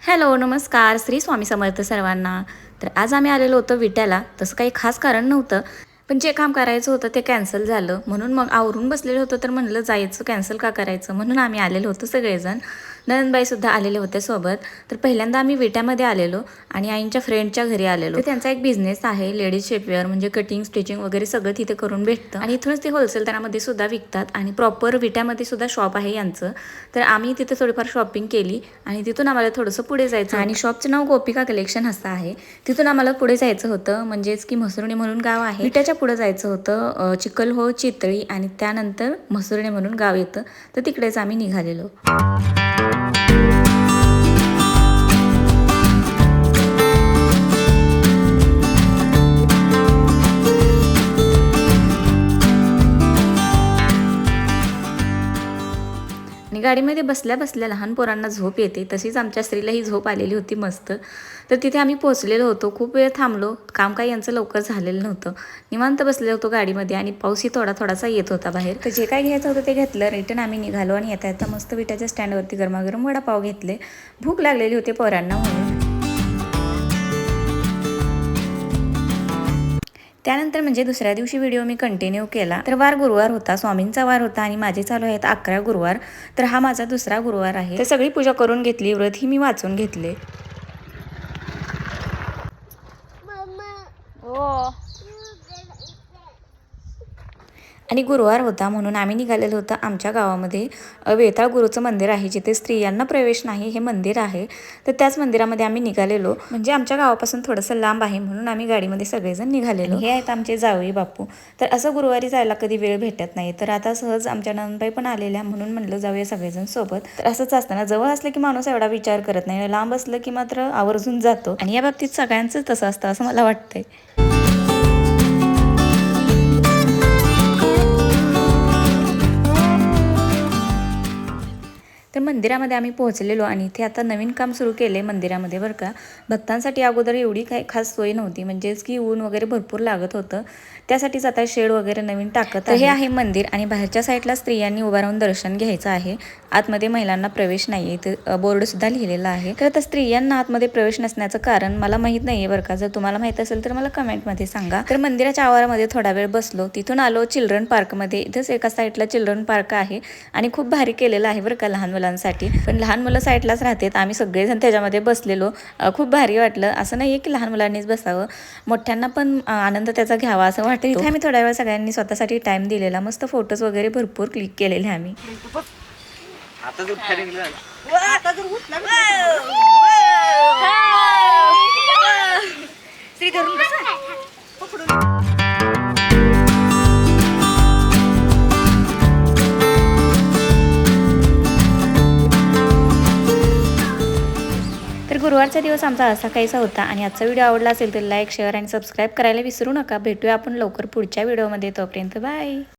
Hello, नमस्कार. श्री स्वामी समर्थ सर्वांना. तर आज आम्ही आलेलो होतो विट्याला. तसं काही खास कारण नव्हतं. पण जे काम करायचं होतं ते कॅन्सल झालं. म्हणून मग आवरून बसलेलं होतं तर म्हणलं जायचं कॅन्सल का करायचं? म्हणून आम्ही आलेलो होतो सगळेजण. नंदबाईसुद्धा आलेले होते सोबत. तर पहिल्यांदा आम्ही विट्यामध्ये आलेलो आणि आईंच्या फ्रेंडच्या घरी आलेलो. तर त्यांचा एक बिझनेस आहे लेडीज शेपवेअर म्हणजे कटिंग, स्टिचिंग वगैरे सगळं तिथे करून भेटतं. आणि इथूनच ते होलसेल दरामध्ये सुद्धा विकतात आणि प्रॉपर विट्यामध्ये सुद्धा शॉप आहे यांचं. तर आम्ही तिथे थोडीफार शॉपिंग केली आणि तिथून आम्हाला थोडंसं पुढे जायचं आणि शॉपचं नाव गोपिका कलेक्शन असं आहे. तिथून आम्हाला पुढे जायचं होतं म्हणजेच की म्हसुर्णे म्हणून गाव आहे. विट्याच्या पुढे जायचं होतं चिखलहो, चितळी आणि त्यानंतर म्हसुर्णे म्हणून गाव येतं. तर तिकडेच आम्ही निघालेलो. आणि गाडीमध्ये बसल्या बसल्या लहान पोरांना झोप येते तशीच आमच्या स्त्रीलाही झोप आलेली होती मस्त. तर तिथे आम्ही पोहोचलेलो होतो. खूप वेळ थांबलो. काम काही यांचं लवकर झालेलं नव्हतं. निवांत बसलेलो होतो गाडीमध्ये आणि पाऊसही थोडा थोडासा येत होता बाहेर. तर जे काही घ्यायचं होतं ते घेतलं. रिटर्न आम्ही निघालो आणि येता येता मस्त विट्याच्या स्टँडवरती गरमागरम वडापाव घेतले. भूक लागलेली होती पोरांना म्हणून. त्यानंतर म्हणजे दुसऱ्या दिवशी व्हिडिओ मी कंटिन्यू केला. तर वार गुरुवार होता, स्वामींचा वार होता आणि माझे चालू आहेत 11 गुरुवार. तर हा माझा दुसरा गुरुवार आहे. तर सगळी पूजा करून घेतली, व्रत ही मी वाचून घेतले. हो. आणि गुरुवार होता म्हणून आम्ही निघालेलो होतं आमच्या गावामध्ये वेताळ गुरुचं मंदिर आहे जिथे स्त्रियांना प्रवेश नाही हे मंदिर आहे. तर त्याच मंदिरामध्ये आम्ही निघालेलो म्हणजे आमच्या गावापासून थोडंसं लांब आहे म्हणून आम्ही गाडीमध्ये सगळेजण निघालेलो. हे आहेत आमचे जावई बापू. तर असं गुरुवारी जायला कधी वेळ भेटत नाही. तर आता सहज आमच्या नंदबाई पण आलेल्या म्हणून म्हणलं जाऊया सगळेजण सोबत. तर असंच असताना जवळ असलं की माणूस एवढा विचार करत नाही, लांब असलं की मात्र आवर्जून जातो आणि या बाबतीत सगळ्यांचंच तसं असतं असं मला वाटतंय. तर मंदिरामध्ये आम्ही पोहोचलेलो आणि इथे आता नवीन काम सुरू केले मंदिरामध्ये बरं का. भक्तांसाठी अगोदर एवढी काही खास सोय नव्हती म्हणजेच की ऊन वगैरे भरपूर लागत होतं. त्यासाठीच आता शेड वगैरे नवीन टाकत आहे. हे आहे मंदिर आणि बाहेरच्या साईडला स्त्रियांनी उभा राहून दर्शन घ्यायचं आहे. आतमध्ये महिलांना प्रवेश नाही आहे. इथे बोर्डसुद्धा लिहिलेला आहे. तर आता स्त्रियांना आतमध्ये प्रवेश नसण्याचं कारण मला माहीत नाही आहे बरं का. जर तुम्हाला माहीत असेल तर मला कमेंटमध्ये सांगा. तर मंदिराच्या आवारामध्ये थोडा वेळ बसलो. तिथून आलो चिल्ड्रन पार्कमध्ये. इथंच एका साईडला चिल्ड्रन पार्क आहे आणि खूप भारी केलेलं आहे बरं का लहान मुलांसाठी. पण लहान मुलं साईडलाच राहतात. आम्ही सगळेजण त्याच्यामध्ये बसलेलो. खूप भारी वाटलं. असं नाही आहे की लहान मुलांनीच बसावं, मोठ्यांना पण आनंद त्याचा घ्यावा असं वाटतं. इथे आम्ही थोड्या वेळ सगळ्यांनी स्वतःसाठी टाइम दिलेला. मस्त फोटोज वगैरे भरपूर क्लिक केलेले आम्ही. तर गुरुवारचा दिवस आमचा असा काहीसा होता आणि आजचा व्हिडिओ आवडला असेल तर लाईक, शेअर आणि सबस्क्राईब करायला विसरू नका. भेटूया आपण लवकर पुढच्या व्हिडिओमध्ये. तोपर्यंत बाय.